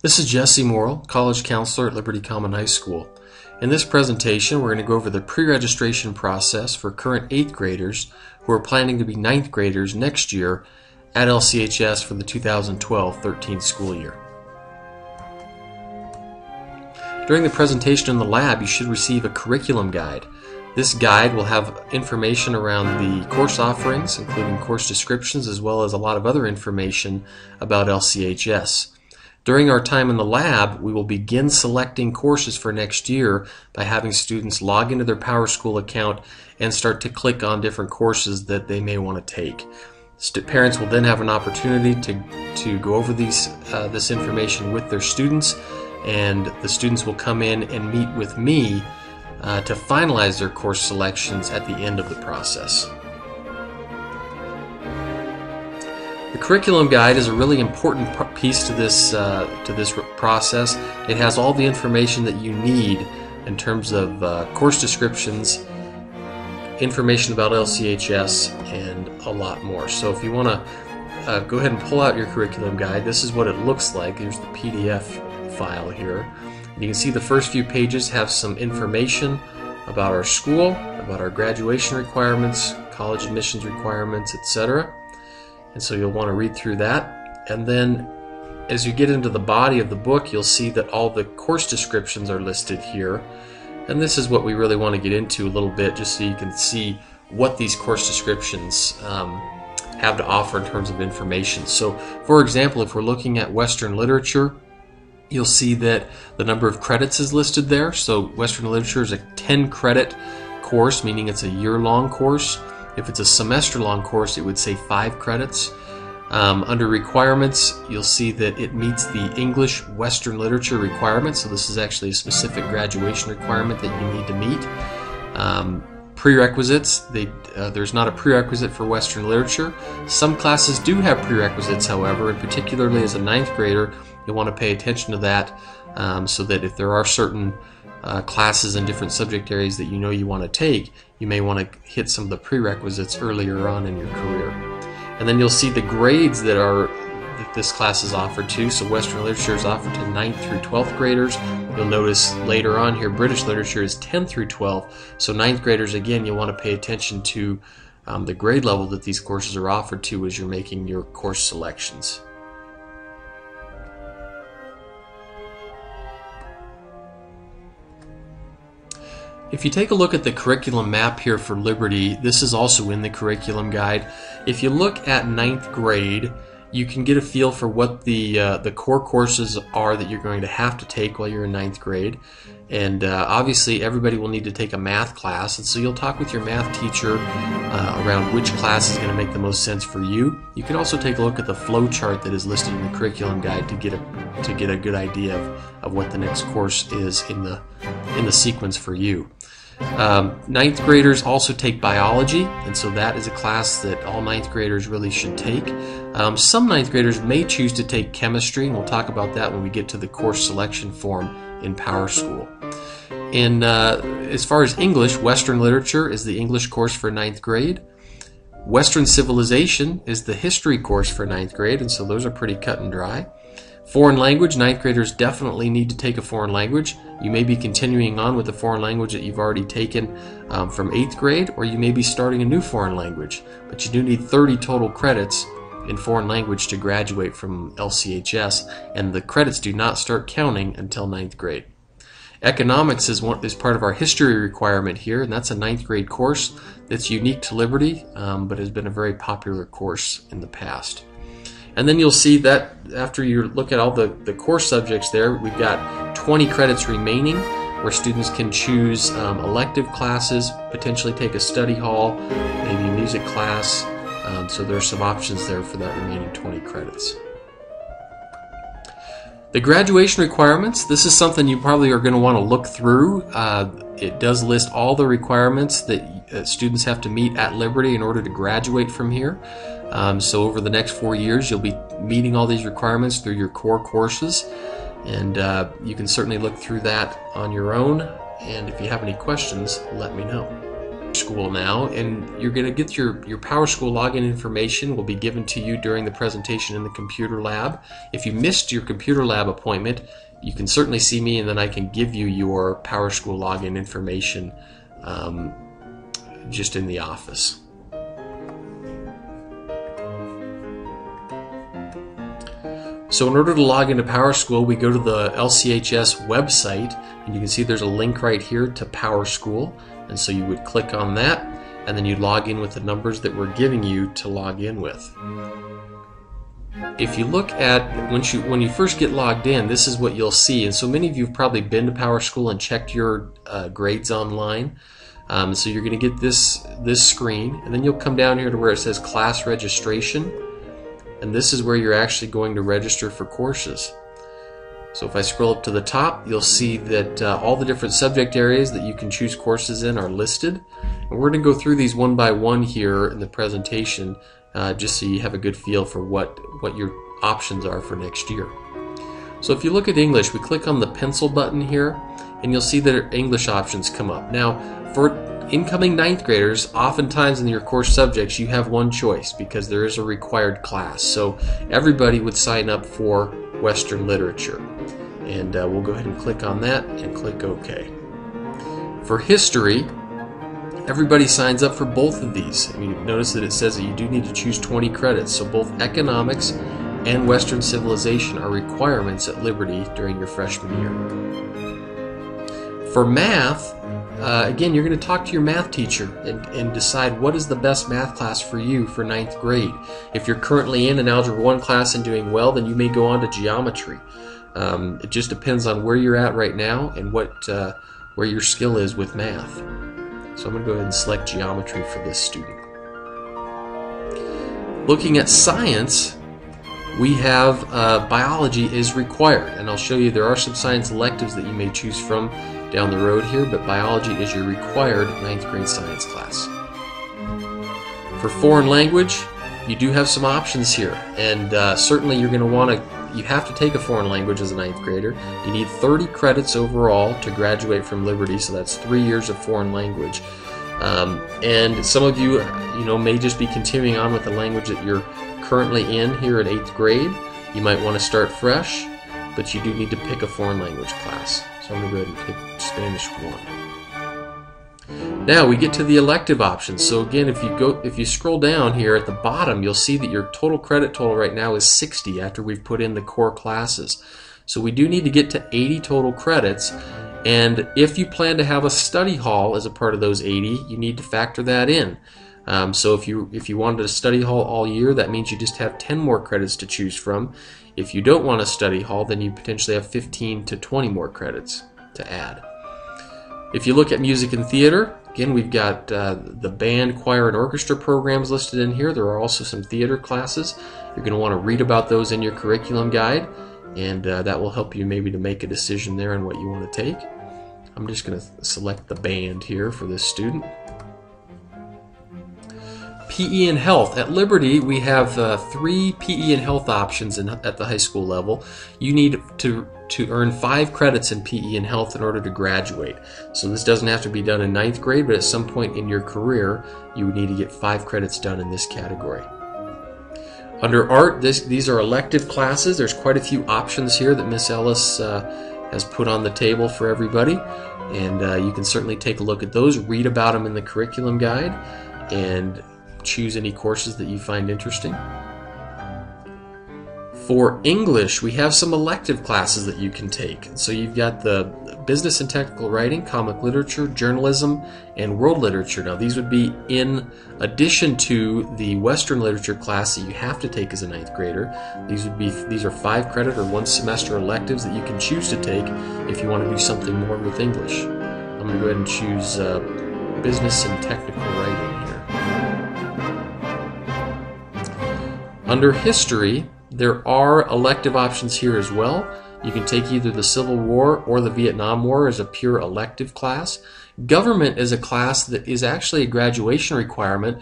This is Jesse Morrill, College Counselor at Liberty Common High School. In this presentation, we're going to go over the pre-registration process for current 8th graders who are planning to be 9th graders next year at LCHS for the 2012-13 school year. During the presentation in the lab, you should receive a curriculum guide. This guide will have information around the course offerings, including course descriptions, as well as a lot of other information about LCHS. During our time in the lab, we will begin selecting courses for next year by having students log into their PowerSchool account and start to click on different courses that they may want to take. Parents will then have an opportunity to go over this information with their students, and the students will come in and meet with me to finalize their course selections at the end of the process. The curriculum guide is a really important piece to this process. It has all the information that you need in terms of course descriptions, information about LCHS, and a lot more. So if you want to go ahead and pull out your curriculum guide, this is what it looks like. Here's the PDF file here. You can see the first few pages have some information about our school, about our graduation requirements, college admissions requirements, etc. And so you'll want to read through that. And then as you get into the body of the book, you'll see that all the course descriptions are listed here. And this is what we really want to get into a little bit, just so you can see what these course descriptions have to offer in terms of information. So for example, if we're looking at Western literature, you'll see that the number of credits is listed there. So Western literature is a 10-credit course, meaning it's a year-long course. If it's a semester-long course, it would say 5 credits. Under requirements, you'll see that it meets the English Western literature requirement. So this is actually a specific graduation requirement that you need to meet. Prerequisites, there's not a prerequisite for Western literature. Some classes do have prerequisites, however, and particularly as a 9th grader, you'll want to pay attention to that so that if there are certain classes in different subject areas that you know you want to take, you may want to hit some of the prerequisites earlier on in your career. And then you'll see the grades that this class is offered to. So Western literature is offered to 9th through 12th graders. You'll notice later on here British literature is 10 through 12. So 9th graders, again, you'll want to pay attention to the grade level that these courses are offered to as you're making your course selections. If you take a look at the curriculum map here for Liberty, this is also in the curriculum guide. If you look at 9th grade, you can get a feel for what the core courses are that you're going to have to take while you're in 9th grade. And obviously everybody will need to take a math class, and so you'll talk with your math teacher around which class is going to make the most sense for you. You can also take a look at the flow chart that is listed in the curriculum guide to get a good idea of what the next course is in the sequence for you. 9th graders also take biology, and so that is a class that all 9th graders really should take. Some 9th graders may choose to take chemistry, and we'll talk about that when we get to the course selection form in PowerSchool. And as far as English, Western literature is the English course for 9th grade. Western civilization is the history course for 9th grade, and so those are pretty cut and dry. Foreign language, 9th graders definitely need to take a foreign language. You may be continuing on with a foreign language that you've already taken from 8th grade, or you may be starting a new foreign language. But you do need 30 total credits in foreign language to graduate from LCHS, and the credits do not start counting until 9th grade. Economics is part of our history requirement here, and that's a 9th grade course that's unique to Liberty, but has been a very popular course in the past. And then you'll see that after you look at all the course subjects there, we've got 20 credits remaining where students can choose elective classes, potentially take a study hall, maybe a music class. So there's some options there for that remaining 20 credits. The graduation requirements, this is something you probably are going to want to look through. It does list all the requirements that students have to meet at Liberty in order to graduate from here. So over the next 4 years, you'll be meeting all these requirements through your core courses, and you can certainly look through that on your own. And if you have any questions, let me know. School now, and you're going to get your PowerSchool login information will be given to you during the presentation in the computer lab. If you missed your computer lab appointment, you can certainly see me, and then I can give you your PowerSchool login information just in the office. So in order to log into PowerSchool, we go to the LCHS website, and you can see there's a link right here to PowerSchool, and so you would click on that, and then you log in with the numbers that we're giving you to log in with. If you look at when you first get logged in, this is what you'll see, and so many of you have probably been to PowerSchool and checked your grades online. So you're going to get this screen, and then you'll come down here to where it says class registration. And this is where you're actually going to register for courses. So if I scroll up to the top, you'll see that all the different subject areas that you can choose courses in are listed. And we're going to go through these one by one here in the presentation, just so you have a good feel for what your options are for next year. So if you look at English, we click on the pencil button here, and you'll see that our English options come up. Now, for incoming 9th graders, oftentimes in your course subjects you have one choice because there is a required class. So everybody would sign up for Western Literature. And we'll go ahead and click on that and click OK. For history, everybody signs up for both of these. And you notice that it says that you do need to choose 20 credits. So both economics and Western civilization are requirements at Liberty during your freshman year. For math, again, you're going to talk to your math teacher and decide what is the best math class for you for 9th grade. If you're currently in an Algebra 1 class and doing well, then you may go on to geometry. It just depends on where you're at right now and where your skill is with math. So I'm going to go ahead and select geometry for this student. Looking at science, we have biology is required, and I'll show you there are some science electives that you may choose from down the road here, but biology is your required 9th grade science class. For foreign language, you do have some options here, and certainly you're going to you have to take a foreign language as a 9th grader. You need 30 credits overall to graduate from Liberty, so that's 3 years of foreign language. And some of you, may just be continuing on with the language that you're currently in here at 8th grade. You might want to start fresh, but you do need to pick a foreign language class. So I'm going to go ahead and pick Spanish 1. Now we get to the elective options. So again, if you scroll down here at the bottom, you'll see that your total credit total right now is 60 after we've put in the core classes. So we do need to get to 80 total credits, and if you plan to have a study hall as a part of those 80, you need to factor that in. So if you wanted a study hall all year, that means you just have 10 more credits to choose from. If you don't want a study hall, then you potentially have 15 to 20 more credits to add. If you look at music and theater, again, we've got the band, choir, and orchestra programs listed in here. There are also some theater classes. You're going to want to read about those in your curriculum guide, and that will help you maybe to make a decision there on what you want to take. I'm just going to select the band here for this student. PE and health. At Liberty, we have 3 PE and health options at the high school level. You need to earn 5 credits in PE and health in order to graduate. So this doesn't have to be done in 9th grade, but at some point in your career, you would need to get 5 credits done in this category. Under art, these are elective classes. There's quite a few options here that Miss Ellis has put on the table for everybody, and you can certainly take a look at those, read about them in the curriculum guide, and choose any courses that you find interesting. For English, we have some elective classes that you can take. So you've got the business and technical writing, comic literature, journalism, and world literature. Now these would be in addition to the Western literature class that you have to take as a 9th grader. These are 5 credit or 1 semester electives that you can choose to take if you want to do something more with English. I'm going to go ahead and choose business and technical writing here. Under history, there are elective options here as well. You can take either the Civil War or the Vietnam War as a pure elective class. Government is a class that is actually a graduation requirement.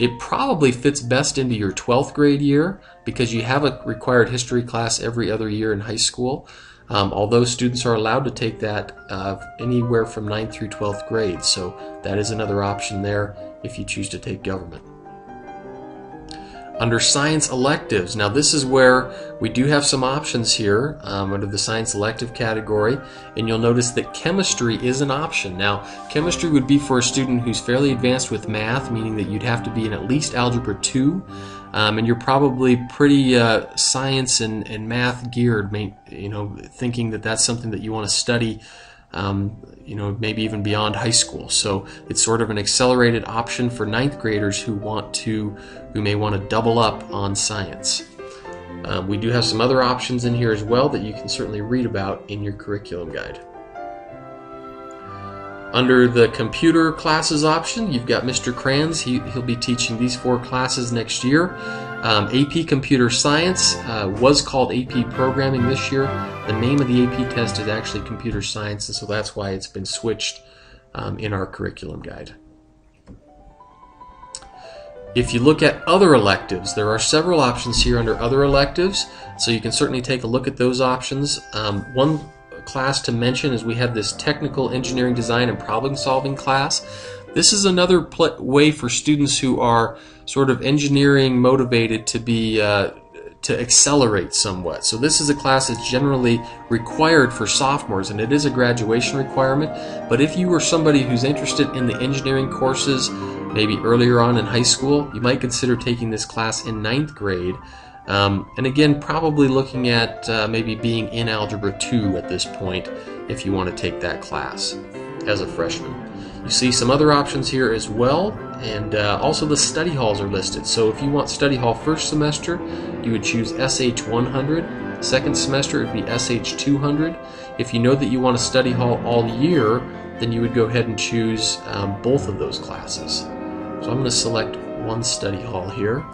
It probably fits best into your 12th grade year because you have a required history class every other year in high school. although students are allowed to take that anywhere from 9th through 12th grade, so that is another option there if you choose to take government. Under science electives, now this is where we do have some options here under the science elective category, and you'll notice that chemistry is an option. Now, chemistry would be for a student who's fairly advanced with math, meaning that you'd have to be in at least Algebra 2, and you're probably pretty science and math geared, thinking that that's something that you want to study maybe even beyond high school. So it's sort of an accelerated option for 9th graders who may want to double up on science. We do have some other options in here as well that you can certainly read about in your curriculum guide. Under the computer classes option, you've got Mr. Kranz. He'll be teaching these 4 classes next year. AP Computer Science was called AP Programming this year. The name of the AP test is actually Computer Science, and so that's why it's been switched in our curriculum guide. If you look at other electives, there are several options here under other electives, so you can certainly take a look at those options. One class to mention is we have this Technical Engineering Design and Problem Solving class. This is another way for students who are sort of engineering motivated to be to accelerate somewhat. So this is a class that's generally required for sophomores, and it is a graduation requirement. But if you are somebody who's interested in the engineering courses, maybe earlier on in high school, you might consider taking this class in 9th grade. And again, probably looking at maybe being in Algebra 2 at this point if you want to take that class as a freshman. You see some other options here as well, and also the study halls are listed. So if you want study hall first semester, you would choose SH 100. Second semester, it would be SH 200. If you know that you want a study hall all year, then you would go ahead and choose both of those classes. So I'm going to select one study hall here.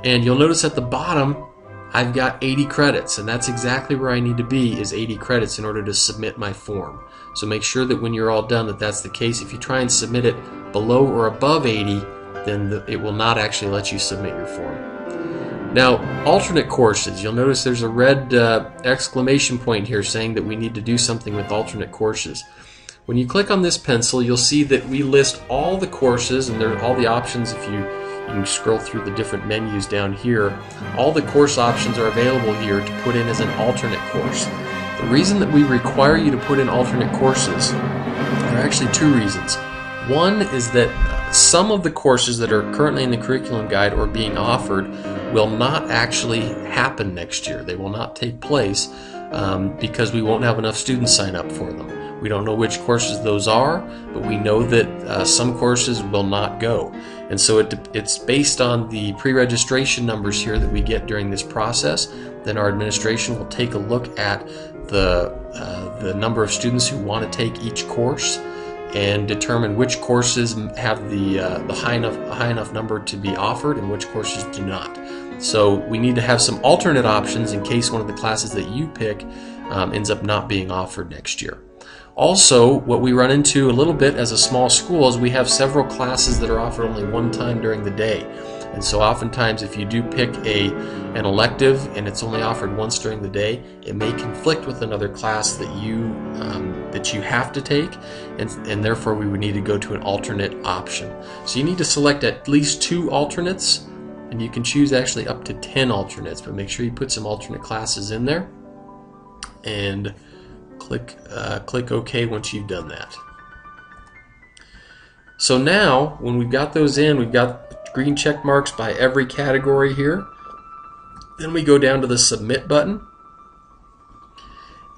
And you'll notice at the bottom, I've got 80 credits, and that's exactly where I need to be, is 80 credits in order to submit my form. So make sure that when you're all done that that's the case. If you try and submit it below or above 80, then it will not actually let you submit your form. Now, alternate courses. You'll notice there's a red exclamation point here saying that we need to do something with alternate courses. When you click on this pencil, you'll see that we list all the courses, and there are all the options. If you can scroll through the different menus down here. All the course options are available here to put in as an alternate course. The reason that we require you to put in alternate courses, there are actually 2 reasons. One is that some of the courses that are currently in the curriculum guide or being offered will not actually happen next year. They will not take place because we won't have enough students sign up for them. We don't know which courses those are, but we know that some courses will not go. And so it's based on the pre-registration numbers here that we get during this process. Then our administration will take a look at the number of students who want to take each course and determine which courses have the high enough number to be offered and which courses do not. So we need to have some alternate options in case one of the classes that you pick ends up not being offered next year. Also, what we run into a little bit as a small school is we have several classes that are offered only one time during the day. And so oftentimes if you do pick an elective and it's only offered once during the day, it may conflict with another class that you have to take, and therefore we would need to go to an alternate option. So you need to select at least 2 alternates, and you can choose actually up to 10 alternates, but make sure you put some alternate classes in there and click OK once you've done that. So now, when we've got those in, we've got green check marks by every category here. Then we go down to the Submit button,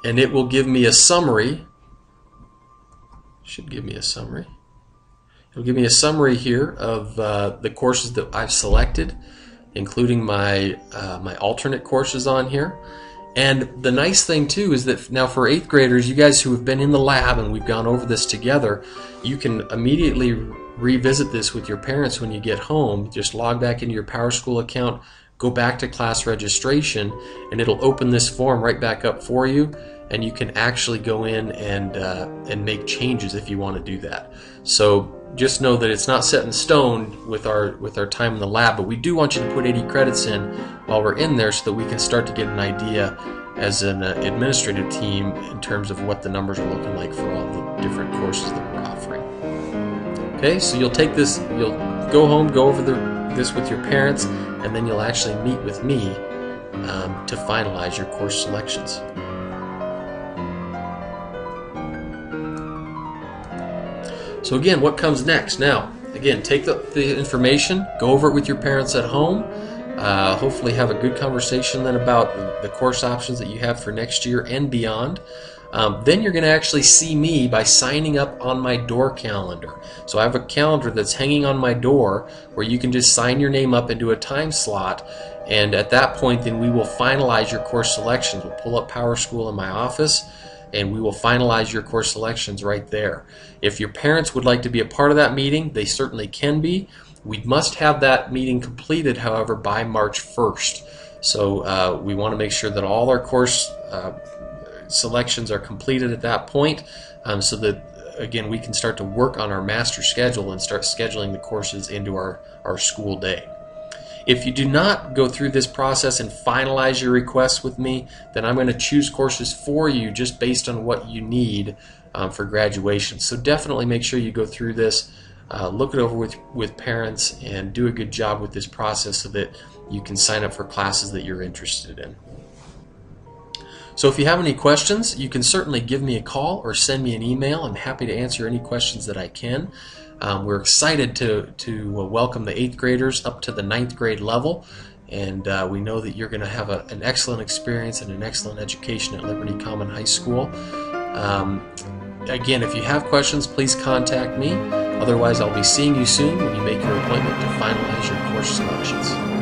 and it will give me a summary. Should give me a summary. It'll give me a summary here of the courses that I've selected, including my my alternate courses on here. And the nice thing too is that now for 8th graders, you guys who have been in the lab and we've gone over this together, you can immediately revisit this with your parents when you get home. Just log back into your PowerSchool account, go back to class registration, and it'll open this form right back up for you, and you can actually go in and make changes if you want to do that. So just know that it's not set in stone with our time in the lab, but we do want you to put 80 credits in while we're in there so that we can start to get an idea as an administrative team in terms of what the numbers are looking like for all the different courses that we're offering. Okay, so you'll take this, you'll go home, go over this with your parents, and then you'll actually meet with me to finalize your course selections. So again, what comes next? Now, again, take the information, go over it with your parents at home, hopefully have a good conversation then about the course options that you have for next year and beyond. Then you're going to actually see me by signing up on my door calendar. So I have a calendar that's hanging on my door where you can just sign your name up into a time slot, and at that point then we will finalize your course selections. We'll pull up PowerSchool in my office and we will finalize your course selections right there. If your parents would like to be a part of that meeting, they certainly can be. We must have that meeting completed, however, by March 1st. So we want to make sure that all our course selections are completed at that point, so that, again, we can start to work on our master schedule and start scheduling the courses into our school day. If you do not go through this process and finalize your requests with me, then I'm going to choose courses for you just based on what you need for graduation. So definitely make sure you go through this, look it over with parents, and do a good job with this process so that you can sign up for classes that you're interested in. So if you have any questions, you can certainly give me a call or send me an email. I'm happy to answer any questions that I can. We're excited to welcome the 8th graders up to the 9th grade level, and we know that you're going to have an excellent experience and an excellent education at Liberty Common High School. Again, if you have questions, please contact me. Otherwise, I'll be seeing you soon when you make your appointment to finalize your course selections.